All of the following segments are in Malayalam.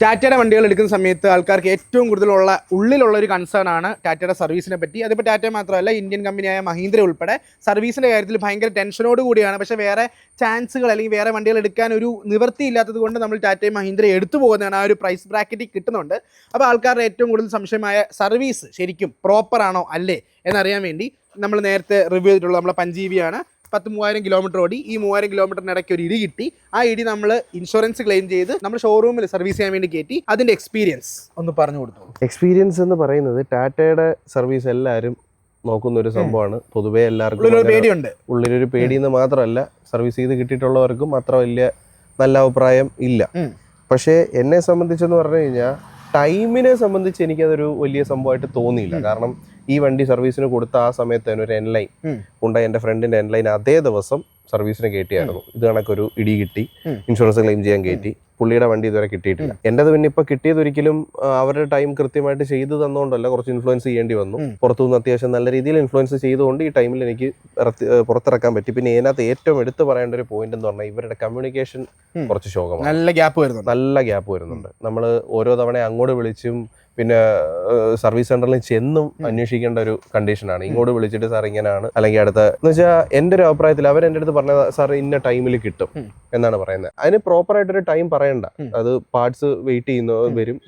ടാറ്റയുടെ വണ്ടികൾ എടുക്കുന്ന സമയത്ത് ആൾക്കാർക്ക് ഏറ്റവും കൂടുതലുള്ള ഉള്ളിലുള്ള ഒരു കൺസേൺ ആണ് ടാറ്റയുടെ സർവീസിനെ പറ്റി. അതിപ്പോൾ ടാറ്റ മാത്രമല്ല, ഇന്ത്യൻ കമ്പനിയായ മഹീന്ദ്ര ഉൾപ്പെടെ സർവീസിൻ്റെ കാര്യത്തിൽ ഭയങ്കര ടെൻഷനോട് കൂടിയാണ്. പക്ഷേ വേറെ ചാൻസുകൾ അല്ലെങ്കിൽ വേറെ വണ്ടികൾ എടുക്കാൻ ഒരു നിവൃത്തി ഇല്ലാത്തത് കൊണ്ട് നമ്മൾ ടാറ്റയും മഹീന്ദ്ര എടുത്തു പോകുന്നതാണ്. ആ ഒരു പ്രൈസ് ബ്രാക്കറ്റിൽ കിട്ടുന്നുണ്ട്. അപ്പോൾ ആൾക്കാരുടെ ഏറ്റവും കൂടുതൽ സംശയമായ സർവീസ് ശരിക്കും പ്രോപ്പറാണോ അല്ലേ എന്നറിയാൻ വേണ്ടി നമ്മൾ നേരത്തെ റിവ്യൂ ചെയ്തിട്ടുള്ള നമ്മളെ പഞ്ചീവിയാണ് 10,000 കിലോമീറ്റർ ഓടി. ഈ 3000 കിലോമീറ്ററിന് ഇടയ്ക്ക് ഒരു ഇടി കിട്ടി. ആ ഇടി നമ്മൾ ഇൻഷുറൻസ് ക്ലെയിം ചെയ്ത് നമ്മൾ ഷോറൂമിൽ സർവീസ് ചെയ്യാൻ വേണ്ടി കയറ്റി. അതിന്റെ എക്സ്പീരിയൻസ് ഒന്ന് പറഞ്ഞു കൊടുത്തു. എക്സ്പീരിയൻസ് എന്ന് പറയുന്നത് ടാറ്റയുടെ സർവീസ് എല്ലാവരും നോക്കുന്ന ഒരു സംഭവമാണ്. പൊതുവേ എല്ലാവർക്കും പേടിയുണ്ട്. ഉള്ളിലൊരു പേടിയെന്ന് മാത്രമല്ല, സർവീസ് ചെയ്ത് കിട്ടിയിട്ടുള്ളവർക്കും അത്ര വലിയ നല്ല അഭിപ്രായം ഇല്ല. പക്ഷേ എന്നെ സംബന്ധിച്ചെന്ന് പറഞ്ഞു കഴിഞ്ഞാൽ ടൈമിനെ സംബന്ധിച്ച് എനിക്കതൊരു വലിയ സംഭവമായിട്ട് തോന്നിയില്ല. കാരണം ഈ വണ്ടി സർവീസിന് കൊടുത്ത ആ സമയത്ത് തന്നെ ഒരു എൻലൈൻ ഉണ്ടായി. എൻ്റെ ഫ്രണ്ടിൻ്റെ എൻലൈൻ അതേ ദിവസം സർവീസിന് കയറ്റിയായിരുന്നു. ഇത് കണക്കൊരു ഇടി കിട്ടി, ഇൻഷുറൻസ് ക്ലെയിം ചെയ്യാൻ കയറ്റി. പുള്ളിയുടെ വണ്ടി ഇതുവരെ കിട്ടിയിട്ടില്ല. എൻ്റെത് പിന്നെ ഇപ്പോൾ കിട്ടിയത് ഒരിക്കലും അവരുടെ ടൈം കൃത്യമായിട്ട് ചെയ്തു തന്നുകൊണ്ടല്ല, കുറച്ച് ഇൻഫ്ലുവൻസ് ചെയ്യേണ്ടി വന്നു. പുറത്തുനിന്ന് അത്യാവശ്യം നല്ല രീതിയിൽ ഇൻഫ്ലുവൻസ് ചെയ്തുകൊണ്ട് ഈ ടൈമിൽ എനിക്ക് പുറത്തിറക്കാൻ പറ്റി. പിന്നെ ഇതിനകത്ത് ഏറ്റവും എടുത്തു പറയേണ്ട ഒരു പോയിന്റ് എന്ന് പറഞ്ഞാൽ ഇവരുടെ കമ്മ്യൂണിക്കേഷൻ കുറച്ച് ശോകമാണ്. നല്ല ഗ്യാപ്പ് വരുന്നുണ്ട്. നമ്മൾ ഓരോ തവണ അങ്ങോട്ട് വിളിച്ചും പിന്നെ സർവീസ് സെന്ററിൽ ചെന്നും അന്വേഷിക്കേണ്ട ഒരു കണ്ടീഷനാണ്. ഇങ്ങോട്ട് വിളിച്ചിട്ട് സാർ ഇങ്ങനെയാണ് അല്ലെങ്കിൽ അടുത്ത എന്ന് വെച്ചാൽ എൻ്റെ ഒരു അഭിപ്രായത്തിൽ അവർ എൻ്റെ അടുത്ത് പറഞ്ഞത് സാർ ഇന്ന ടൈമിൽ കിട്ടും എന്നാണ് പറയുന്നത്. അതിന് പ്രോപ്പറായിട്ടൊരു ടൈം പറയണ്ട. അത് പാർട്സ് വെയിറ്റ് ചെയ്യുന്ന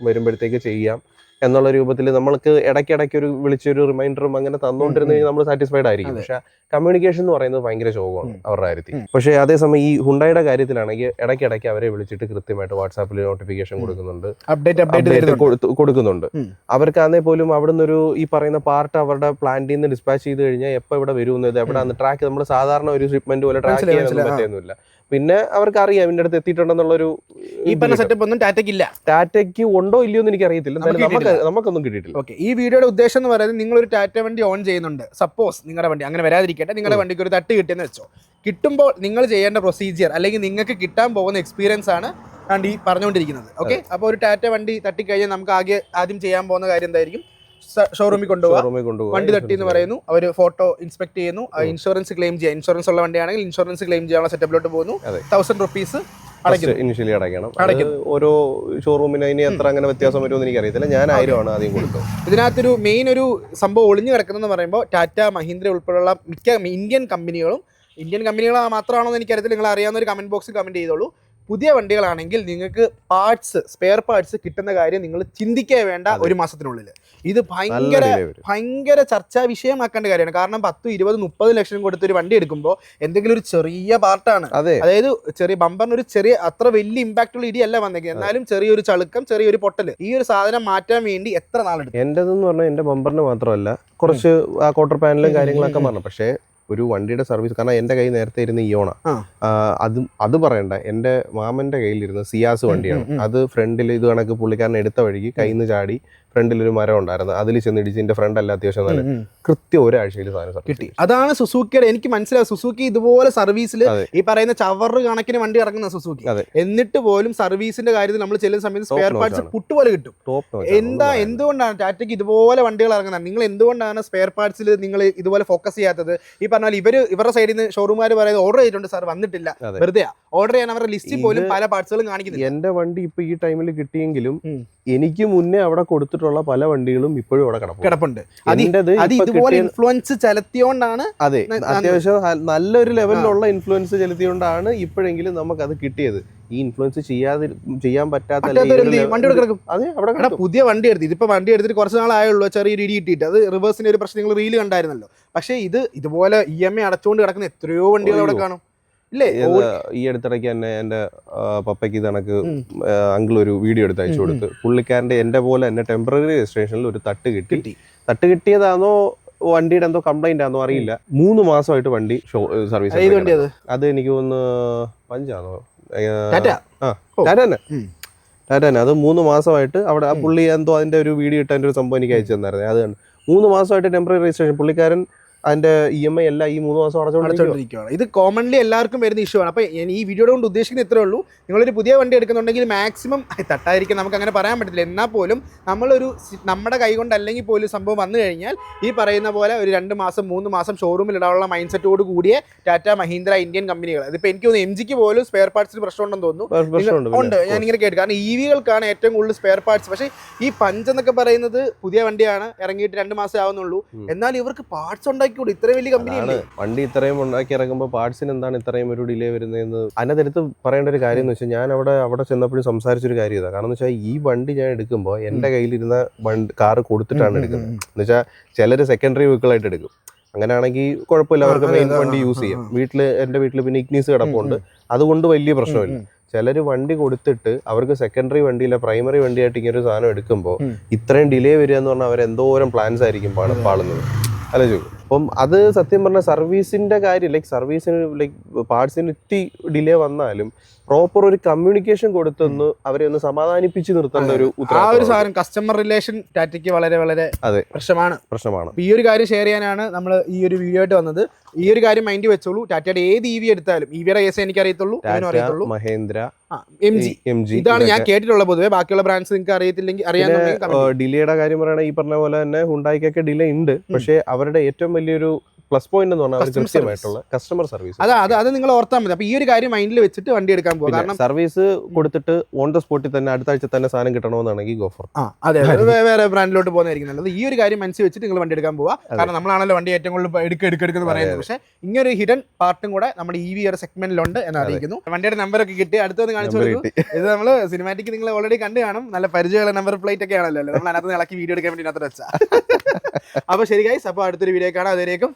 വരുമ്പോഴത്തേക്ക് ചെയ്യാം എന്നുള്ള രൂപത്തിൽ നമ്മൾക്ക് ഇടയ്ക്കിടയ്ക്ക് ഒരു വിളിച്ചൊരു റിമൈൻഡറും അങ്ങനെ തന്നുകൊണ്ടിരുന്ന നമ്മൾ സാറ്റിസ്ഫൈഡ് ആയിരിക്കും. പക്ഷെ കമ്മ്യൂണിക്കേഷൻ എന്ന് പറയുന്നത് ഭയങ്കര ശോകമാണ് അവരുടെ കാര്യത്തിൽ. പക്ഷേ അതേസമയം ഈ ഹുണ്ടായുടെ കാര്യത്തിലാണെങ്കിൽ ഇടയ്ക്കിടയ്ക്ക് അവരെ വിളിച്ചിട്ട് കൃത്യമായിട്ട് വാട്സാപ്പിൽ നോട്ടിഫിക്കേഷൻ കൊടുക്കുന്നുണ്ട്, അപ്ഡേറ്റ് കൊടുക്കുന്നുണ്ട്. അവർക്കാന്നേ പോലും അവിടെ നിന്നൊരു ഈ പറയുന്ന പാർട്ട് അവരുടെ പ്ലാന്റിൽ നിന്ന് ഡിസ്പാച്ച് ചെയ്ത് കഴിഞ്ഞാൽ എപ്പോൾ ഇവിടെ വരുന്നത്, എവിടെ ട്രാക്ക് നമ്മൾ സാധാരണ ഒരു ഷിപ്മെന്റ് പോലെ ട്രാക്ക് ചെയ്യാനൊന്നും പറ്റുന്നില്ല. പിന്നെ അവർക്ക് അറിയാം ഇതിന്റെ അടുത്ത് എത്തിയിട്ടുണ്ടെന്നുള്ളൊരു ഈ പറഞ്ഞ സെറ്റപ്പ് ഒന്നും ടാറ്റയ്ക്കില്ല. ടാറ്റയ്ക്ക് ഉണ്ടോ ഇല്ലയോ എന്ന് എനിക്ക് അറിയത്തില്ല. നമുക്കൊന്നും കിട്ടിയിട്ടില്ല. ഓക്കെ, ഈ വീഡിയോയുടെ ഉദ്ദേശം എന്ന് പറയുന്നത് നിങ്ങളൊരു ടാറ്റ വണ്ടി ഓൺ ചെയ്യുന്നുണ്ട്. സപ്പോസ് നിങ്ങളുടെ വണ്ടി അങ്ങനെ വരാതിരിക്കട്ടെ, നിങ്ങളുടെ വണ്ടിക്ക് ഒരു തട്ട് കിട്ടിയെന്ന് വെച്ചോ. കിട്ടുമ്പോൾ നിങ്ങൾ ചെയ്യേണ്ട പ്രൊസീജിയർ അല്ലെങ്കിൽ നിങ്ങൾക്ക് കിട്ടാൻ പോകുന്ന എക്സ്പീരിയൻസ് ആണ് ഈ പറഞ്ഞുകൊണ്ടിരിക്കുന്നത്. ഓക്കെ, അപ്പോൾ ഒരു ടാറ്റ വണ്ടി തട്ടിക്കഴിഞ്ഞാൽ നമുക്ക് ആദ്യം ചെയ്യാൻ പോകുന്ന കാര്യം എന്തായിരിക്കും? ഷോറൂമിൽ കൊണ്ടുപോകുക. വണ്ടി തട്ടി എന്ന് പറയുന്നു, അവർ ഫോട്ടോ ഇൻസ്പെക്ട് ചെയ്യുന്നു, ഇൻഷുറൻസ് ക്ലെയിം ചെയ്യുക. ഇൻഷുറൻസ് ഉള്ള വണ്ടിയാണെങ്കിൽ ഇൻഷുറൻസ് ക്ലെയിം ചെയ്യാനുള്ള സെറ്റപ്പിലോട്ട് പോകുന്നു. 1000 റുപ്പീസ് ഇനിഷ്യലി അടയ്ക്കണം. ഓരോ ഷോറൂമിന് അതിന് എത്ര അങ്ങനെ വ്യത്യാസം വരുമെന്ന് എനിക്കറിയത്തില്ല. ഞാൻ 1000 ആണ് ആദ്യം കൊടുത്തത്. ഇതിനകത്തൊരു മെയിൻ ഒരു സംഭവം ഒളിഞ്ഞു കിടക്കുന്നതെന്ന് പറയുമ്പോൾ ടാറ്റ മഹീന്ദ്ര ഉൾപ്പെടെയുള്ള മിക്ക ഇന്ത്യൻ കമ്പനികൾ മാത്രമാണോ എന്ന് എനിക്കറിയത്തില്ല. നിങ്ങൾ അറിയാവുന്ന ഒരു കമന്റ് ബോക്സിൽ കമന്റ് ചെയ്തോളൂ. പുതിയ വണ്ടികളാണെങ്കിൽ നിങ്ങൾക്ക് സ്പെയർ പാർട്സ് കിട്ടുന്ന കാര്യം നിങ്ങൾ ചിന്തിക്കേ വേണ്ട. ഒരു മാസത്തിനുള്ളിൽ ഇത് ഭയങ്കര ചർച്ചാ വിഷയമാക്കേണ്ട കാര്യമാണ്. കാരണം 10, 20, 30 ലക്ഷം കൊടുത്തൊരു വണ്ടി എടുക്കുമ്പോൾ എന്തെങ്കിലും ഒരു ചെറിയ പാർട്ടാണ്, അതായത് ചെറിയ ബമ്പറിന് ഒരു ചെറിയ അത്ര വലിയ ഇമ്പാക്ട് ഉള്ള ഇടിയല്ല വന്നേക്കുന്നത്, എന്നാലും ചെറിയൊരു ചളുക്കം, ചെറിയൊരു പൊട്ടല്. ഈ ഒരു സാധനം മാറ്റാൻ വേണ്ടി എത്ര നാളെടുക്കും? എന്റേതെന്ന് പറഞ്ഞാൽ എന്റെ ബമ്പറിന് മാത്രമല്ല, കുറച്ച് ആ ക്വാർട്ടർ പാനലും കാര്യങ്ങളൊക്കെ പറഞ്ഞു. പക്ഷേ ഒരു വണ്ടിയുടെ സർവീസ്, കാരണം എൻ്റെ കയ്യിൽ നേരത്തെ ഇരുന്ന ഇയോണ, അത് പറയണ്ട, എൻ്റെ മാമൻ്റെ കയ്യിലിരുന്ന സിയാസ് വണ്ടിയാണ്. അത് ഫ്രണ്ടിൽ ഇത് കണക്ക് പുള്ളിക്കാരൻ എടുത്ത വഴിക്ക് കയ്യിൽ നിന്ന് ചാടി ഫ്രണ്ടിലൊരു മരം ഉണ്ടായിരുന്നു, അതിൽ ചെന്നിടിച്ച് എൻ്റെ ഫ്രണ്ട് അല്ല അത്യാവശ്യം നല്ല കൃത്യം ഒരാഴ്ചയിൽ സാധനം കിട്ടി. അതാണ് സുസുക്കിയുടെ, എനിക്ക് മനസ്സിലാവും. സുസുക്കി ഇതുപോലെ സർവീസിൽ ഈ പറയുന്ന ചവറ് കണക്കിന് വണ്ടി ഇറങ്ങുന്ന സുസുക്കി, എന്നിട്ട് പോലും സർവീസിന്റെ കാര്യത്തിൽ നമ്മൾ ചെല്ലുന്ന സമയത്ത് സ്പെയർ പാർട്സ് പുട്ടുപോലെ കിട്ടും. എന്തുകൊണ്ടാണ് ടാറ്റയ്ക്ക് ഇതുപോലെ വണ്ടികൾ ഇറങ്ങുന്നത്? നിങ്ങൾ എന്തുകൊണ്ടാണ് സ്പെയർ പാർട്സിൽ നിങ്ങൾ ഇതുപോലെ ഫോക്കസ് ചെയ്യാത്തത്? ഈ പറഞ്ഞാൽ ഇവരുടെ സൈഡിൽ നിന്ന് ഷോറൂമുകാർ പറയുന്നത് ഓർഡർ ചെയ്തിട്ടുണ്ട് സാർ, വന്നിട്ടില്ല. വെറുതെ ഓർഡർ ചെയ്യാൻ അവരുടെ ലിസ്റ്റിൽ പോലും പല പാർട്സുകളും കാണിക്കുന്നത്. എന്റെ വണ്ടി ഇപ്പൊ ഈ ടൈമിൽ കിട്ടിയെങ്കിലും എനിക്ക് മുന്നേ അവിടെ കൊടുത്തിട്ടുള്ള പല വണ്ടികളും ഇപ്പോഴും അവിടെ കിടപ്പുണ്ട്. ഇതുപോലെ ഇൻഫ്ലുവൻസ് ചെലുത്തിയോണ്ടാണ്, അതെ, അത്യാവശ്യം നല്ലൊരു ലെവലിലുള്ള ഇൻഫ്ലുവൻസ് ചെലുത്തിയോണ്ടാണ് ഇപ്പോഴെങ്കിലും നമുക്ക് അത് കിട്ടിയത്. ഈ ഇൻഫ്ലുവൻസ് ചെയ്യാൻ പറ്റാത്ത പുതിയ വണ്ടി എടുത്ത്, ഇതിപ്പോ വണ്ടി എടുത്തിട്ട് കുറച്ച് നാളായുള്ളൂ, ചെറിയൊരു ഇടി കിട്ടിയിട്ട്. അത് റിവേഴ്സിന്റെ ഒരു പ്രശ്നം നിങ്ങൾ റീല് കണ്ടായിരുന്നല്ലോ. പക്ഷേ ഇതുപോലെ EMI അടച്ചുകൊണ്ട് കിടക്കുന്ന എത്രയോ വണ്ടികൾ അവിടെ കാണും. ഈ അടുത്തിടയ്ക്ക് തന്നെ എൻ്റെ പപ്പയ്ക്ക് ഇത് കണക്ക് അങ്കിൾ ഒരു വീഡിയോ എടുത്ത് അയച്ചു കൊടുത്ത്, പുള്ളിക്കാരൻ്റെ എൻ്റെ പോലെ തന്നെ ടെമ്പററി രജിസ്ട്രേഷനിൽ ഒരു തട്ട് കിട്ടിയതാണോ വണ്ടിയുടെ എന്തോ കംപ്ലൈന്റ് ആണോ അറിയില്ല. 3 മാസമായിട്ട് വണ്ടി സർവീസ്. അത് എനിക്ക് തോന്നുന്നു പഞ്ചാണോ, ടാറ്റ തന്നെ. അത് 3 മാസമായിട്ട് അവിടെ ആ പുള്ളി എന്തോ അതിന്റെ ഒരു വീഡിയോ ഇട്ടതിന്റെ ഒരു സംഭവം എനിക്ക് അയച്ചു തന്നായിരുന്നു. അത് 3 മാസമായിട്ട് ടെമ്പററി രജിസ്ട്രേഷൻ. പുള്ളിക്കാരൻ അതിന്റെ EMI എല്ലാം ഈ 3 മാസം അടച്ചുകൊണ്ടിരിക്കുകയാണ്. ഇത് കോമൺലി എല്ലാവർക്കും വരുന്ന ഇഷ്യൂ ആണ്. അപ്പോൾ ഞാൻ ഈ വീഡിയോയുടെ കൊണ്ട് ഉദ്ദേശിക്കുന്നത് ഇത്രേ ഉള്ളൂ. നിങ്ങളൊരു പുതിയ വണ്ടി എടുക്കുന്നുണ്ടെങ്കിൽ മാക്സിമം തട്ടായിരിക്കും, നമുക്ക് അങ്ങനെ പറയാൻ പറ്റില്ല. എന്നാൽ പോലും നമ്മുടെ കൈ കൊണ്ട് അല്ലെങ്കിൽ പോലും സംഭവം വന്നു കഴിഞ്ഞാൽ ഈ പറയുന്ന പോലെ ഒരു 2 മാസം 3 മാസം ഷോറൂമിൽ ഇടാനുള്ള മൈൻഡ് സെറ്റോട് കൂടിയ ടാറ്റ മഹീന്ദ്ര ഇന്ത്യൻ കമ്പനികൾ. ഇതിപ്പോൾ എനിക്ക് തോന്നുന്നു MGക്ക് പോലും സ്പെയർ പാർട്സിന് പ്രശ്നമുണ്ടെന്ന് തോന്നുന്നു. ഉണ്ട്, ഞാനിങ്ങനെ കേട്ടു. കാരണം EVകൾക്കാണ് ഏറ്റവും കൂടുതൽ സ്പെയർ പാർട്സ്. പക്ഷേ ഈ പഞ്ച് എന്നൊക്കെ പറയുന്നത് പുതിയ വണ്ടിയാണ്, ഇറങ്ങിയിട്ട് 2 മാസം ആവുന്നുള്ളൂ. എന്നാൽ ഇവർക്ക് പാർട്സ് ഉണ്ടാക്കിക്കൂടെ? ഇത്രയും വലിയ കമ്പനിയാണ്. വണ്ടി ഇത്രയും ഉണ്ടാക്കി ഇറങ്ങുമ്പോൾ പാർട്സിന് എന്താണ് ഇത്രയും ഒരു ഡിലേ വരുന്നതെന്ന് അതിനകത്ത് പറയേണ്ട ഒരു കാര്യം എന്ന് വെച്ചാൽ ഞാൻ അവിടെ ചെന്നപ്പോഴും സംസാരിച്ചൊരു കാര്യം ഇതാണ്. കാരണം എന്ന് വെച്ചാൽ ഈ വണ്ടി ഞാൻ എടുക്കുമ്പോൾ എൻ്റെ കയ്യിലിരുന്ന കാറ് കൊടുത്തിട്ടാണ് എടുക്കുന്നത്. എന്ന് വെച്ചാൽ ചിലർ സെക്കൻഡറി വെഹിക്കിളായിട്ട് എടുക്കും. അങ്ങനെയാണെങ്കിൽ കുഴപ്പമില്ല, അവർക്ക് മെയിൻ വണ്ടി യൂസ് ചെയ്യാം. എൻ്റെ വീട്ടിൽ പിന്നെ ഇഗ്നീസ് കിടപ്പുണ്ട്, അതുകൊണ്ട് വലിയ പ്രശ്നമില്ല. ചിലർ വണ്ടി കൊടുത്തിട്ട് അവർക്ക് സെക്കൻഡറി വണ്ടിയില്ല പ്രൈമറി വണ്ടിയായിട്ട് ഇങ്ങനെ ഒരു സാധനം എടുക്കുമ്പോൾ ഇത്രയും ഡിലേ വരിക എന്ന് പറഞ്ഞാൽ അവർ എന്തോരം പ്ലാൻസ് ആയിരിക്കും പാളുന്നത്. അല്ല ചോദിക്കും. അപ്പം അത് സത്യം പറഞ്ഞാൽ സർവീസിന്റെ കാര്യം സർവീസിന് പാർട്സിന് ഇത്തി ഡിലേ വന്നാലും പ്രോപ്പർ ഒരു കമ്മ്യൂണിക്കേഷൻ കൊടുത്തൊന്ന് അവരെ ഒന്ന് സമാധാനിപ്പിച്ച് നിർത്തേണ്ട ഒരു സാധനം കസ്റ്റമർ റിലേഷൻ ടാറ്റയ്ക്ക് വളരെ വളരെ പ്രശ്നമാണ്. ഈ ഒരു കാര്യം ഷെയർ ചെയ്യാനാണ് നമ്മൾ ഈ ഒരു വീഡിയോ ആയിട്ട് വന്നത്. ഈ ഒരു കാര്യം മൈൻഡ് വെച്ചോളൂ. ടാറ്റയുടെ ഏത് EV എടുത്താലും, EVയുടെ കേസ് എനിക്ക് അറിയത്തുള്ളൂ, മഹേന്ദ്ര, MG ഇതാണ് ഞാൻ കേട്ടിട്ടുള്ളത്. പൊതുവെ ബാക്കിയുള്ള ബ്രാൻഡ്സ് നിങ്ങൾക്ക് അറിയത്തില്ലെങ്കിൽ ഡിലേയുടെ കാര്യം പറയുകയാണെങ്കിൽ ഈ പറഞ്ഞ പോലെ തന്നെ ഹുണ്ടായിക്കൊക്കെ ഡിലേ ഉണ്ട്. പക്ഷേ അവരുടെ ഏറ്റവും വലിയൊരു പ്ലസ് പോയിന്റ് എന്ന് പറഞ്ഞാൽ കൃത്യമായിട്ടുള്ള കസ്റ്റമർ സർവീസ്. അത് നിങ്ങൾ ഓർത്താൽ മതി. അപ്പൊ ഈ ഒരു കാര്യം മൈൻഡിൽ വെച്ചിട്ട് വണ്ടി എടുക്കാൻ പോകും. കാരണം സർവീസ് കൊടുത്തിട്ട് ഓൺ ദ സ്പോട്ടിൽ തന്നെ അടുത്ത ആഴ്ച തന്നെ സാധനം കിട്ടണമെന്നാണെങ്കിൽ ഗോ ഫോർ. അതെ, വേറെ ബ്രാൻഡിലോട്ട് പോകുന്നതായിരിക്കും നല്ലത്. ഈ ഒരു കാര്യം മനസ്സിൽ വെച്ചിട്ട് നിങ്ങൾ വണ്ടി എടുക്കാൻ പോവുക. കാരണം നമ്മളാണല്ലോ വണ്ടി ഏറ്റവും കൂടുതൽ എടുക്കെടുക്കെന്ന് പറയുന്നത്. പക്ഷേ ഇങ്ങനൊരു ഹിഡൻ പാർട്ടും കൂടെ നമ്മുടെ EV ഒരു സെഗ്മെന്റിലുണ്ട് എന്ന് അറിയിക്കുന്നു. വണ്ടിയുടെ നമ്പറൊക്കെ കിട്ടി. അടുത്തൊന്ന് കാണിച്ചു കൊടുക്കും. ഇത് നമ്മൾ സിനിമാറ്റിക് നിങ്ങൾ ഓൾറെഡി കണ്ടു കാണും. നല്ല പരിചയമുള്ള നമ്പർ പ്ലേറ്റ് ഒക്കെ ആണല്ലോ നമ്മൾ അതിനകത്ത് ഇളക്കി വീഡിയോ എടുക്കാൻ വേണ്ടി ഇതിനകത്ത് വെച്ചാൽ. അപ്പോൾ ശരി ഗൈസ്, അപ്പോൾ അടുത്തൊരു വീഡിയോ കാണാം. അതുവരേക്കും